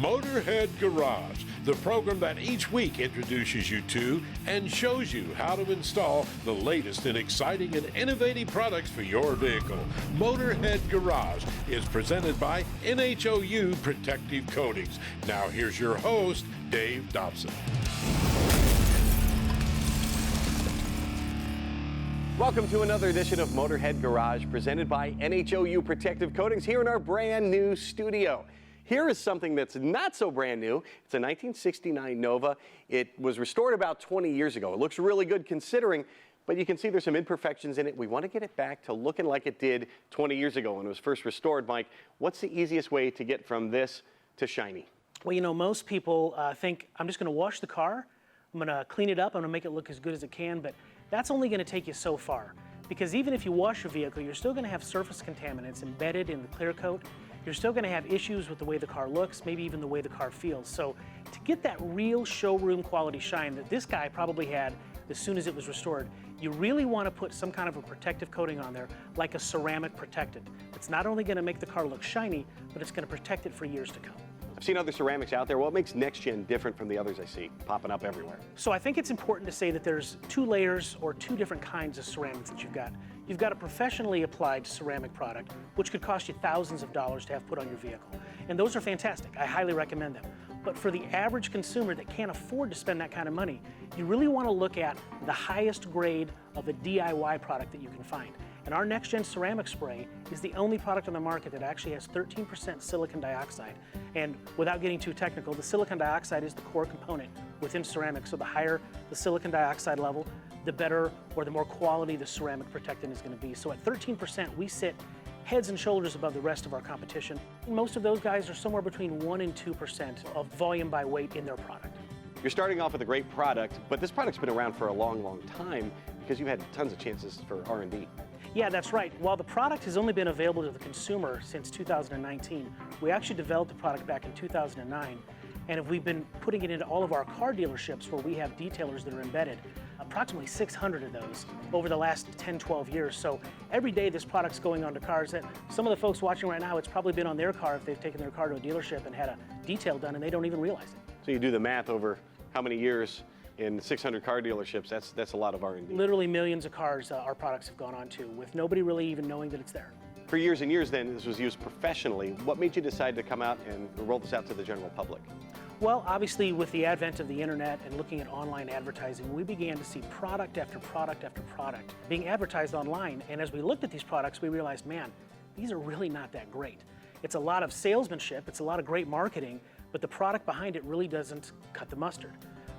Motorhead Garage, the program that each week introduces you to and shows you how to install the latest and exciting and innovative products for your vehicle. Motorhead Garage is presented by NHOU Protective Coatings. Now here's your host, Dave Dobson. Welcome to another edition of Motorhead Garage presented by NHOU Protective Coatings here in our brand new studio. Here is something that's not so brand new. It's a 1969 Nova. It was restored about 20 years ago. It looks really good considering, but you can see there's some imperfections in it. We want to get it back to looking like it did 20 years ago when it was first restored. Mike, what's the easiest way to get from this to shiny? Well, you know, most people think, I'm just going to wash the car, I'm going to clean it up, I'm going to make it look as good as it can, but that's only going to take you so far. Because even if you wash your vehicle, you're still going to have surface contaminants embedded in the clear coat. You're still going to have issues with the way the car looks, maybe even the way the car feels. So to get that real showroom quality shine that this guy probably had as soon as it was restored, you really want to put some kind of a protective coating on there, like a ceramic protectant. It's not only going to make the car look shiny, but it's going to protect it for years to come. I've seen other ceramics out there. What makes Next Gen different from the others I see popping up everywhere? So I think it's important to say that there's two layers or two different kinds of ceramics that you've got. You've got a professionally applied ceramic product, which could cost you thousands of dollars to have put on your vehicle. And those are fantastic. I highly recommend them. But for the average consumer that can't afford to spend that kind of money, you really want to look at the highest grade of a DIY product that you can find. And our Next Gen ceramic spray is the only product on the market that actually has 13% silicon dioxide. And without getting too technical, the silicon dioxide is the core component within ceramics. So the higher the silicon dioxide level, the better or the more quality the ceramic protectant is going to be. So at 13%, we sit heads and shoulders above the rest of our competition. Most of those guys are somewhere between 1 and 2% of volume by weight in their product. You're starting off with a great product, but this product's been around for a long, long time because you've had tons of chances for R&D. Yeah, that's right. While the product has only been available to the consumer since 2019, we actually developed the product back in 2009, and we've been putting it into all of our car dealerships where we have detailers that are embedded, approximately 600 of those over the last 10, 12 years. So every day this product's going onto cars that some of the folks watching right now, it's probably been on their car if they've taken their car to a dealership and had a detail done and they don't even realize it. So you do the math over how many years in 600 car dealerships, that's a lot of R&D. Literally millions of cars our products have gone on to with nobody really even knowing that it's there. For years and years then, this was used professionally. What made you decide to come out and roll this out to the general public? Well, obviously with the advent of the internet and looking at online advertising, we began to see product after product after product being advertised online. And as we looked at these products, we realized, man, these are really not that great. It's a lot of salesmanship, it's a lot of great marketing, but the product behind it really doesn't cut the mustard.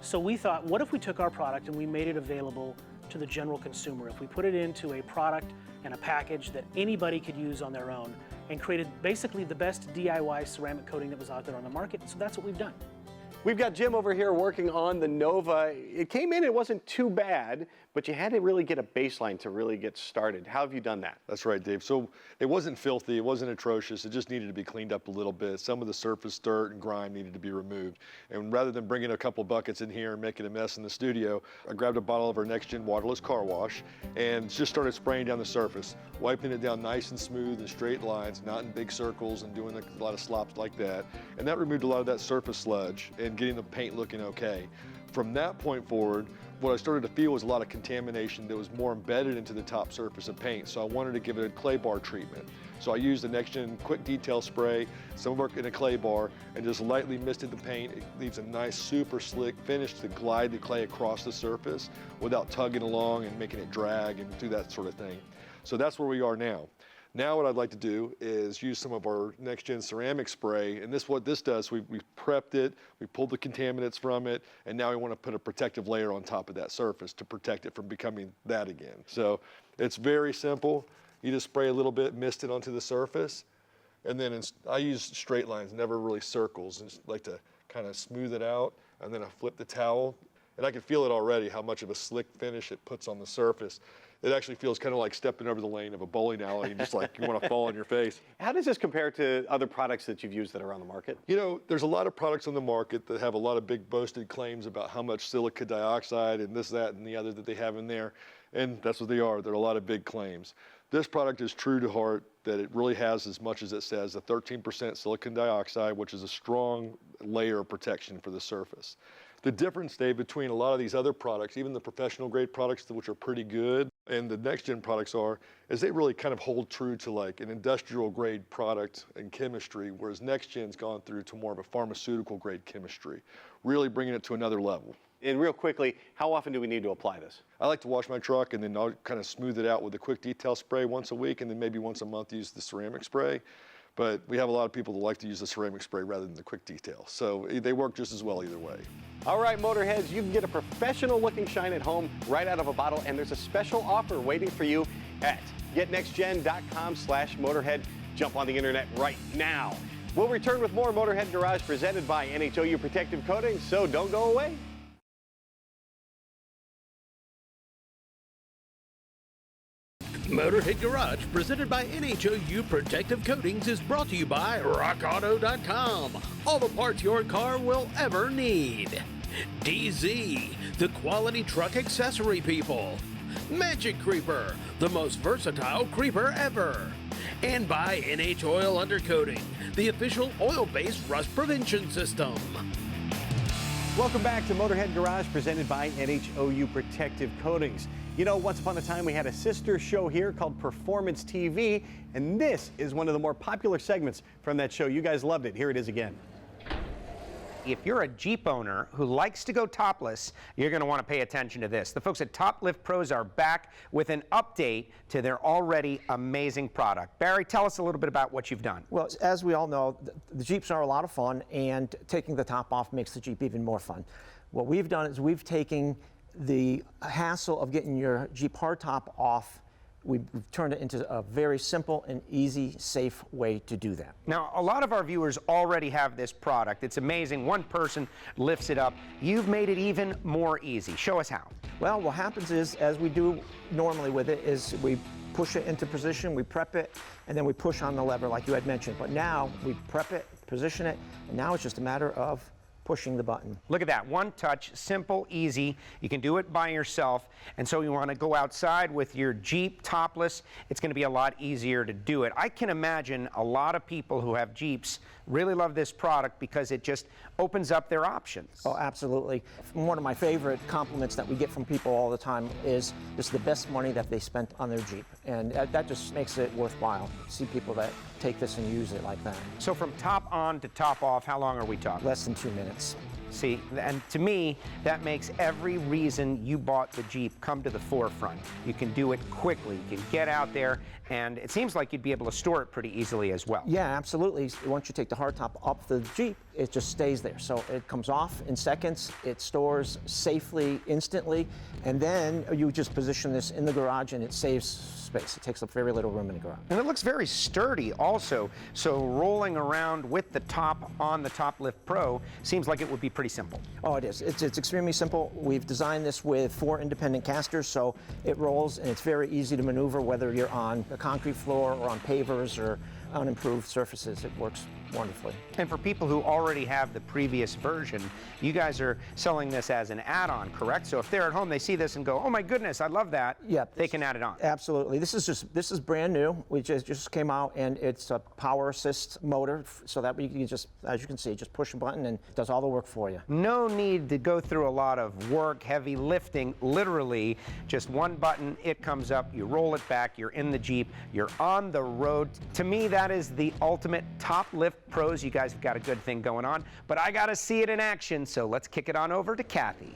So we thought, what if we took our product and we made it available to the general consumer? If we put it into a product and a package that anybody could use on their own and created basically the best DIY ceramic coating that was out there on the market. So that's what we've done. We've got Jim over here working on the Nova. It came in, it wasn't too bad, but you had to really get a baseline to really get started. How have you done that? That's right, Dave. So it wasn't filthy, it wasn't atrocious, it just needed to be cleaned up a little bit. Some of the surface dirt and grime needed to be removed. And rather than bringing a couple buckets in here and making a mess in the studio, I grabbed a bottle of our Next Gen waterless car wash and just started spraying down the surface, wiping it down nice and smooth in straight lines, not in big circles and doing a lot of slops like that. And that removed a lot of that surface sludge and getting the paint looking okay. From that point forward, what I started to feel was a lot of contamination that was more embedded into the top surface of paint. So I wanted to give it a clay bar treatment. So I used the Next Gen quick detail spray, some of it in a clay bar, and just lightly misted the paint. It leaves a nice, super slick finish to glide the clay across the surface without tugging along and making it drag and do that sort of thing. So that's where we are now. Now what I'd like to do is use some of our Next Gen ceramic spray, and what this does, we prepped it, we pulled the contaminants from it, and now we want to put a protective layer on top of that surface to protect it from becoming that again. So it's very simple. You just spray a little bit, mist it onto the surface, and then I use straight lines, never really circles, and just like to kind of smooth it out, and then I flip the towel, and I can feel it already, how much of a slick finish it puts on the surface. It actually feels kind of like stepping over the lane of a bowling alley and just like you want to fall on your face. How does this compare to other products that you've used that are on the market? You know, there's a lot of products on the market that have a lot of big boasted claims about how much silica dioxide and this, that, and the other that they have in there. And that's what they are. There are a lot of big claims. This product is true to heart that it really has as much as it says, the 13% silicon dioxide, which is a strong layer of protection for the surface. The difference, Dave, between a lot of these other products, even the professional grade products, which are pretty good, and the next gen products is they really kind of hold true to like an industrial grade product and chemistry, whereas next gen's gone through to more of a pharmaceutical grade chemistry, really bringing it to another level. And real quickly, how often do we need to apply this? I like to wash my truck and then I'll kind of smooth it out with a quick detail spray once a week, and then maybe once a month use the ceramic spray. But we have a lot of people that like to use the ceramic spray rather than the quick detail. So they work just as well either way. All right, Motorheads, you can get a professional looking shine at home right out of a bottle, and there's a special offer waiting for you at getnextgen.com/Motorhead. Jump on the internet right now. We'll return with more Motorhead Garage presented by NHOU Protective Coatings, so don't go away. Motorhead Garage, presented by NHOU Protective Coatings, is brought to you by RockAuto.com. All the parts your car will ever need. DZ, the quality truck accessory people. Magic Creeper, the most versatile creeper ever. And by NH Oil Undercoating, the official oil-based rust prevention system. Welcome back to Motorhead Garage, presented by NHOU Protective Coatings. You know, once upon a time we had a sister show here called Performance TV, and this is one of the more popular segments from that show. You guys loved it. Here it is again. If you're a Jeep owner who likes to go topless, you're going to want to pay attention to this. The folks at Top Lift Pros are back with an update to their already amazing product. Barry, tell us a little bit about what you've done. Well, as we all know, the Jeeps are a lot of fun, and taking the top off makes the Jeep even more fun. What we've done is we've taken the hassle of getting your Jeep hardtop off. We've turned it into a very simple and easy, safe way to do that. Now, a lot of our viewers already have this product. It's amazing. One person lifts it up. You've made it even more easy. Show us how. Well, what happens is, as we do normally with it, is we push it into position, we prep it, and then we push on the lever like you had mentioned. But now we prep it, position it, and now it's just a matter of pushing the button. Look at that, one touch, simple, easy. You can do it by yourself. And so you want to go outside with your Jeep topless, it's going to be a lot easier to do it. I can imagine a lot of people who have Jeeps really love this product because it just opens up their options. Oh, absolutely. One of my favorite compliments that we get from people all the time is this is the best money that they spent on their Jeep. And that just makes it worthwhile to see people that take this and use it like that. So from top on to top off, how long are we talking? Less than 2 minutes. See, and to me, that makes every reason you bought the Jeep come to the forefront. You can do it quickly, you can get out there, and it seems like you'd be able to store it pretty easily as well. Yeah, absolutely. Once you take the hardtop off the Jeep, it just stays there. So it comes off in seconds, it stores safely, instantly, and then you just position this in the garage and it saves space. It takes up very little room in the garage. And it looks very sturdy also, so rolling around with the top on the Top Lift Pro seems like it would be pretty simple. Oh, it is. It's extremely simple. We've designed this with 4 independent casters, so it rolls and it's very easy to maneuver whether you're on a concrete floor or on pavers or unimproved surfaces. It works wonderfully. And for people who already have the previous version, you guys are selling this as an add-on, correct? So if they're at home, they see this and go, oh my goodness, I love that. Yeah, they can add it on. Absolutely. This is brand new. We just came out, and it's a power assist motor, so that you can just, as you can see, just push a button and it does all the work for you. No need to go through a lot of work, heavy lifting. Literally, just one button, it comes up, you roll it back, you're in the Jeep, you're on the road. To me, that is the ultimate Top Lift Pros. You guys have got a good thing going on, but I got to see it in action, so let's kick it on over to Kathy.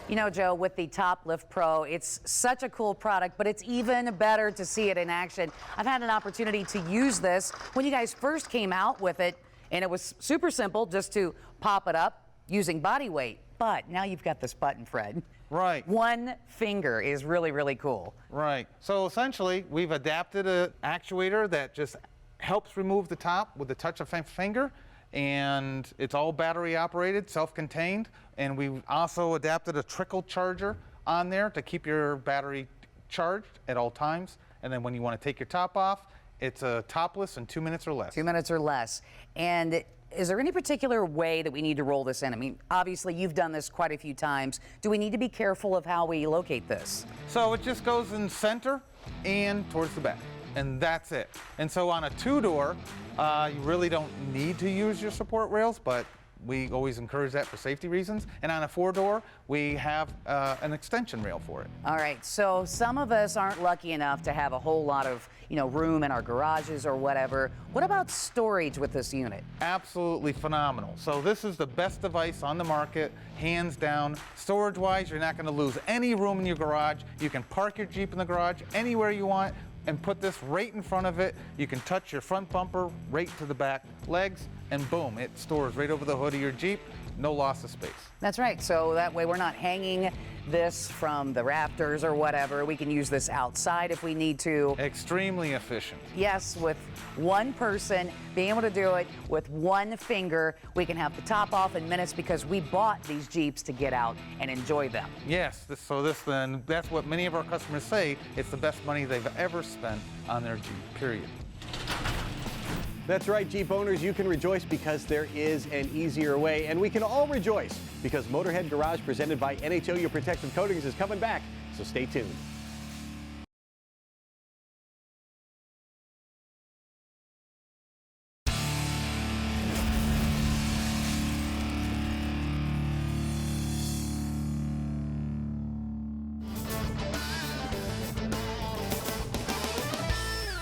You know, Joe, with the Top Lift Pro, it's such a cool product, but it's even better to see it in action. I've had an opportunity to use this when you guys first came out with it, and it was super simple just to pop it up using body weight. But now you've got this button, Fred. Right. One finger is really, really cool. Right. So essentially, we've adapted an actuator that just helps remove the top with the touch of a finger, and it's all battery operated, self-contained, and we've also adapted a trickle charger on there to keep your battery charged at all times. And then when you want to take your top off, it's a topless in 2 minutes or less. 2 minutes or less. And is there any particular way that we need to roll this in? I mean, obviously you've done this quite a few times. Do we need to be careful of how we locate this? So it just goes in center and towards the back. and that's it. And so on a two-door, you really don't need to use your support rails, but we always encourage that for safety reasons. And on a four-door, we have an extension rail for it. All right, so some of us aren't lucky enough to have a whole lot of, room in our garages or whatever. What about storage with this unit? Absolutely phenomenal. So this is the best device on the market, hands down. Storage-wise, you're not going to lose any room in your garage. You can park your Jeep in the garage anywhere you want and put this right in front of it. You can touch your front bumper right to the back legs, and boom, it stores right over the hood of your Jeep. No loss of space. That's right. So that way we're not hanging this from the rafters or whatever. We can use this outside if we need to. Extremely efficient. Yes, with one person being able to do it with one finger, we can have the top off in minutes because we bought these Jeeps to get out and enjoy them. Yes, then that's what many of our customers say. It's the best money they've ever spent on their Jeep, period. That's right, Jeep owners, you can rejoice because there is an easier way, and we can all rejoice because Motorhead Garage, presented by NHOU Protective Coatings, is coming back, so stay tuned.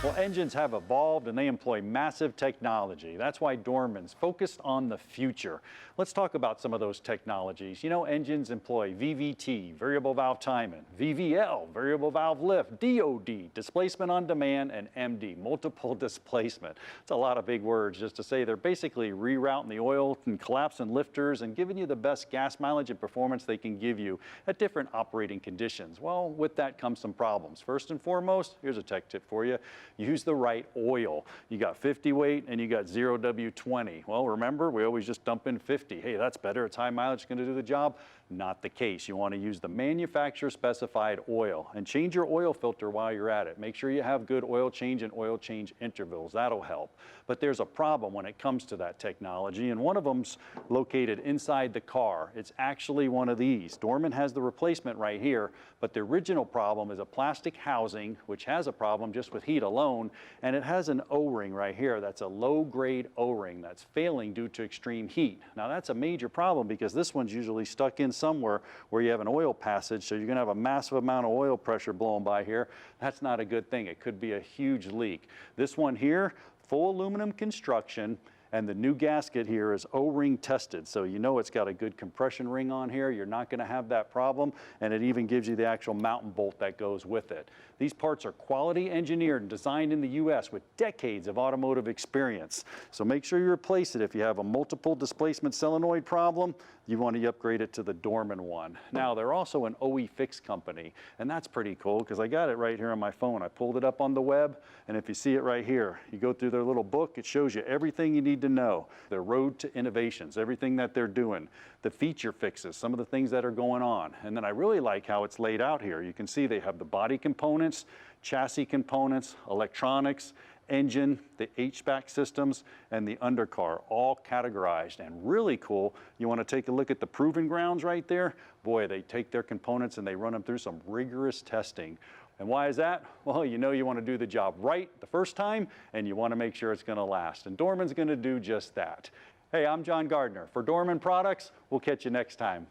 Well, engines have evolved and they employ massive technology. That's why Dorman's focused on the future. Let's talk about some of those technologies. Engines employ VVT, variable valve timing, VVL, variable valve lift, DOD, displacement on demand, and MD, multiple displacement. It's a lot of big words just to say they're basically rerouting the oil and collapsing lifters and giving you the best gas mileage and performance they can give you at different operating conditions. Well, with that comes some problems. First and foremost, here's a tech tip for you. Use the right oil. You got 50 weight and you got 0W20. Well, remember, we always just dump in 50. Hey, that's better. It's high mileage, going to do the job. Not the case. You want to use the manufacturer specified oil and change your oil filter while you're at it. Make sure you have good oil change and oil change intervals. That'll help. But there's a problem when it comes to that technology, and one of them's located inside the car. It's actually one of these. Dorman has the replacement right here, but the original problem is a plastic housing, which has a problem just with heat alone, and it has an O-ring right here that's a low-grade O-ring that's failing due to extreme heat. Now that's a major problem because this one's usually stuck in somewhere where you have an oil passage, so you're going to have a massive amount of oil pressure blowing by here. That's not a good thing. It could be a huge leak. This one here, full aluminum construction, and the new gasket here is O-ring tested, so you know it's got a good compression ring on here. You're not going to have that problem, and it even gives you the actual mountain bolt that goes with it. These parts are quality engineered and designed in the U.S. with decades of automotive experience. So make sure you replace it if you have a multiple displacement solenoid problem. You want to upgrade it to the Dorman one. Now, they're also an OE Fix company, and that's pretty cool because I got it right here on my phone. I pulled it up on the web, and if you see it right here, you go through their little book, it shows you everything you need to know. Their road to innovations, everything that they're doing, the feature fixes, some of the things that are going on. And then I really like how it's laid out here. You can see they have the body components, chassis components, electronics, engine, the HVAC systems, and the undercar, all categorized. And really cool, you want to take a look at the proving grounds right there. Boy, they take their components and they run them through some rigorous testing. And why is that? Well, you want to do the job right the first time, and you want to make sure it's going to last. And Dorman's going to do just that. Hey, I'm John Gardner. For Dorman Products, we'll catch you next time.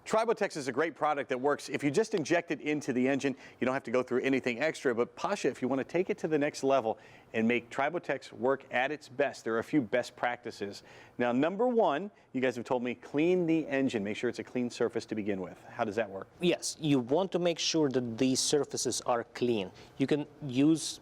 Tribotex is a great product that works. If you just inject it into the engine, you don't have to go through anything extra. But Pasha, if you want to take it to the next level and make Tribotex work at its best, there are a few best practices. Now, number one, you guys have told me, clean the engine. Make sure it's a clean surface to begin with. How does that work? Yes, you want to make sure that these surfaces are clean. You can use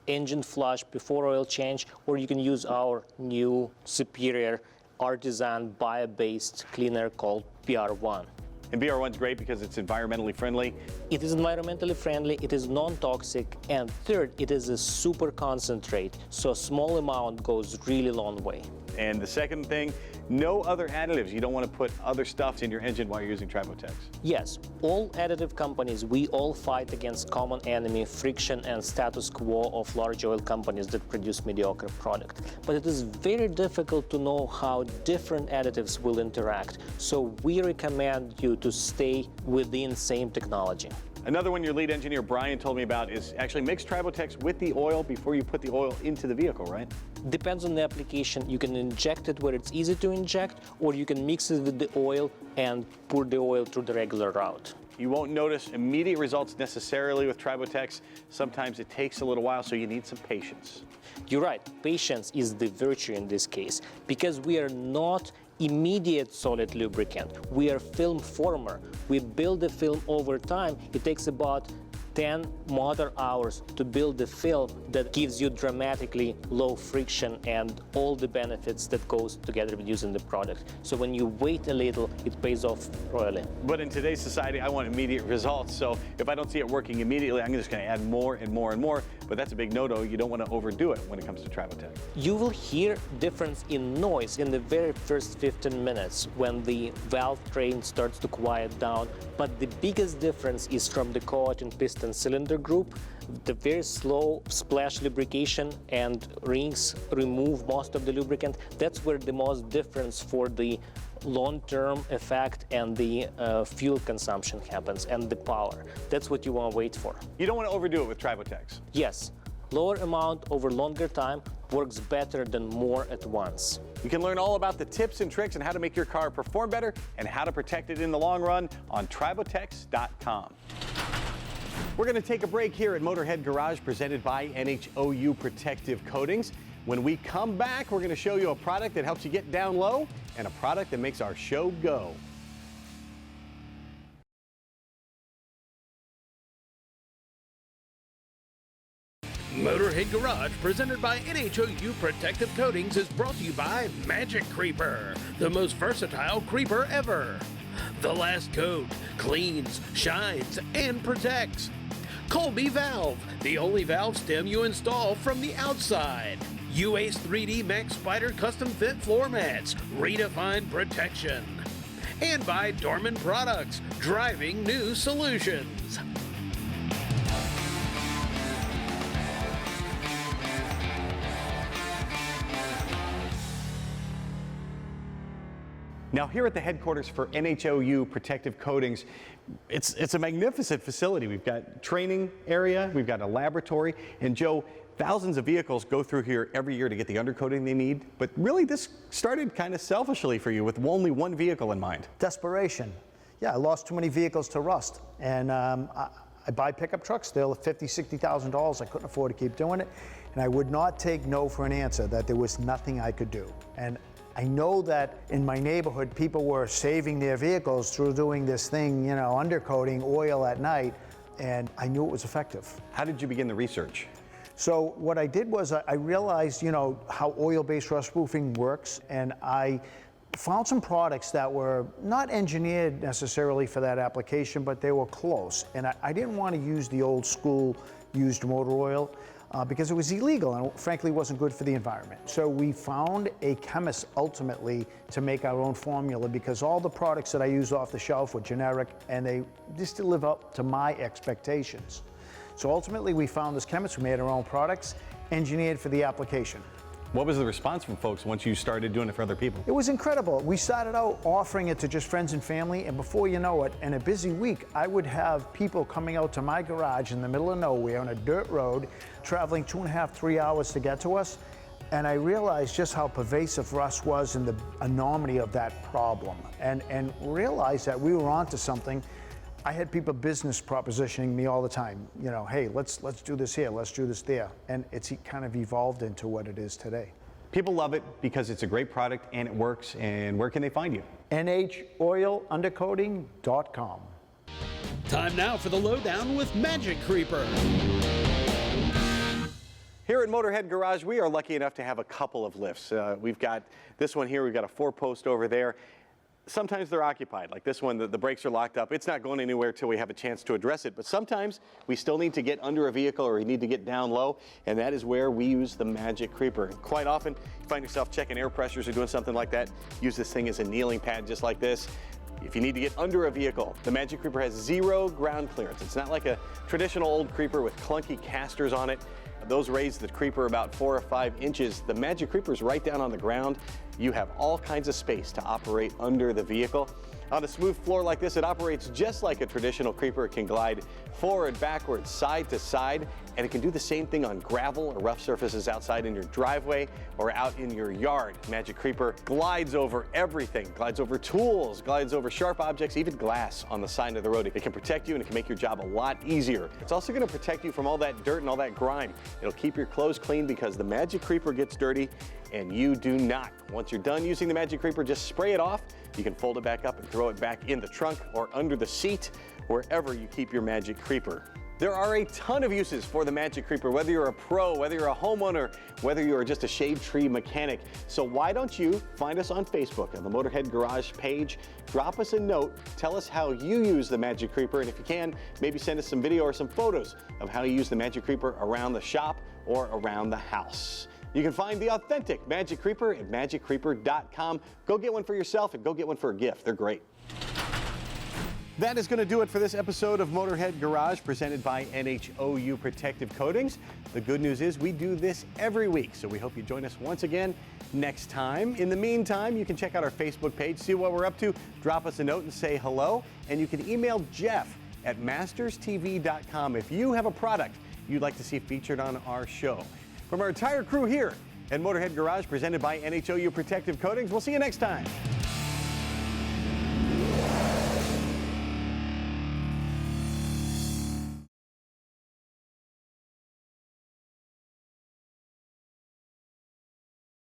engine flush before oil change, or you can use our new superior artisan bio-based cleaner called PR1. And PR1 is great because it's environmentally friendly. It is environmentally friendly, it is non-toxic, and third, it is a super concentrate, so a small amount goes really long way. And the second thing, no other additives. You don't want to put other stuff in your engine while you're using Tribotex. Yes, all additive companies, we all fight against common enemy, friction and status quo of large oil companies that produce mediocre product. But it is very difficult to know how different additives will interact. So we recommend you to stay within same technology. Another one your lead engineer Brian told me about is actually mix Tribotex with the oil before you put the oil into the vehicle, right? Depends on the application. You can inject it where it's easy to inject, or you can mix it with the oil and pour the oil through the regular route. You won't notice immediate results necessarily with Tribotex. Sometimes it takes a little while, so you need some patience. You're right, patience is the virtue in this case, because we are not immediate solid lubricant. We are film former. We build the film over time. It takes about 10 motor hours to build the film that gives you dramatically low friction and all the benefits that goes together with using the product. So when you wait a little, it pays off royally. But in today's society, I want immediate results. So if I don't see it working immediately, I'm just going to add more and more and more. But that's a big no-no. You don't want to overdo it when it comes to Tribotex. You will hear difference in noise in the very first 15 minutes when the valve train starts to quiet down. But the biggest difference is from the coating piston cylinder group. The very slow splash lubrication and rings remove most of the lubricant. That's where the most difference for the long-term effect and the fuel consumption happens, and the power. That's what you want to wait for. You don't want to overdo it with Tribotex. Yes, lower amount over longer time works better than more at once. You can learn all about the tips and tricks on how to make your car perform better and how to protect it in the long run on Tribotex.com. We're going to take a break here at Motorhead Garage, presented by NHOU Protective Coatings. When we come back, we're going to show you a product that helps you get down low and a product that makes our show go. Motorhead Garage, presented by NHOU Protective Coatings, is brought to you by Magic Creeper, the most versatile creeper ever. The last coat cleans, shines, and protects. Colby Valve, the only valve stem you install from the outside. UACE 3D Max Spider Custom Fit Floor Mats, redefine protection. And by Dorman Products, driving new solutions. Now, here at the headquarters for NHOU Protective Coatings, it's a magnificent facility. We've got training area, we've got a laboratory, and Joe, thousands of vehicles go through here every year to get the undercoating they need, but really this started kind of selfishly for you with only one vehicle in mind. Desperation. Yeah, I lost too many vehicles to rust, and I buy pickup trucks, they're $50,000, $60,000. I couldn't afford to keep doing it, and I would not take no for an answer, that there was nothing I could do. And I know that in my neighborhood, people were saving their vehicles through doing this thing, you know, undercoating oil at night, and I knew it was effective. How did you begin the research? So what I did was I realized, you know, how oil-based rust proofing works, and I found some products that were not engineered necessarily for that application, but they were close. And I didn't want to use the old school used motor oil because it was illegal and frankly wasn't good for the environment. So we found a chemist ultimately to make our own formula, because all the products that I used off the shelf were generic and they just didn't live up to my expectations. So ultimately we found this chemist who made our own products, engineered for the application. What was the response from folks once you started doing it for other people? It was incredible. We started out offering it to just friends and family, and before you know it, in a busy week, I would have people coming out to my garage in the middle of nowhere on a dirt road, traveling 2.5, 3 hours to get to us, and I realized just how pervasive rust was and the enormity of that problem, and realized that we were onto something. I had people business propositioning me all the time, you know, hey, let's do this here, let's do this there. And it's kind of evolved into what it is today. People love it because it's a great product and it works. And where can they find you? NHOilundercoating.com. Time now for the lowdown with Magic Creeper. Here at Motorhead Garage, we are lucky enough to have a couple of lifts. We've got this one here, we've got a 4-post over there. sometimes they're occupied, like this one, the brakes are locked up. It's not going anywhere till we have a chance to address it. But sometimes we still need to get under a vehicle or we need to get down low, and that is where we use the Magic Creeper. And quite often, you find yourself checking air pressures or doing something like that. Use this thing as a kneeling pad just like this. If you need to get under a vehicle, the Magic Creeper has 0 ground clearance. It's not like a traditional old creeper with clunky casters on it. Those raise the creeper about 4 or 5 inches. The Magic Creeper is right down on the ground. You have all kinds of space to operate under the vehicle. On a smooth floor like this, it operates just like a traditional creeper. It can glide forward, backwards, side to side, and it can do the same thing on gravel or rough surfaces outside in your driveway or out in your yard. Magic Creeper glides over everything, glides over tools, glides over sharp objects, even glass on the side of the road. It can protect you and it can make your job a lot easier. It's also going to protect you from all that dirt and all that grime. It'll keep your clothes clean because the Magic Creeper gets dirty and you do not. Once you're done using the Magic Creeper, just spray it off. You can fold it back up and throw it back in the trunk or under the seat, wherever you keep your Magic Creeper. There are a ton of uses for the Magic Creeper, whether you're a pro, whether you're a homeowner, whether you're just a shade tree mechanic. So why don't you find us on Facebook on the Motorhead Garage page, drop us a note, tell us how you use the Magic Creeper, and if you can, maybe send us some video or some photos of how you use the Magic Creeper around the shop or around the house. You can find the authentic Magic Creeper at magiccreeper.com. Go get one for yourself and go get one for a gift. They're great. That is going to do it for this episode of Motorhead Garage presented by NHOU Protective Coatings. The good news is we do this every week, so we hope you join us once again next time. In the meantime, you can check out our Facebook page, see what we're up to, drop us a note and say hello, and you can email Jeff at masterstv.com if you have a product you'd like to see featured on our show. From our entire crew here at Motorhead Garage presented by NHOU Protective Coatings, we'll see you next time.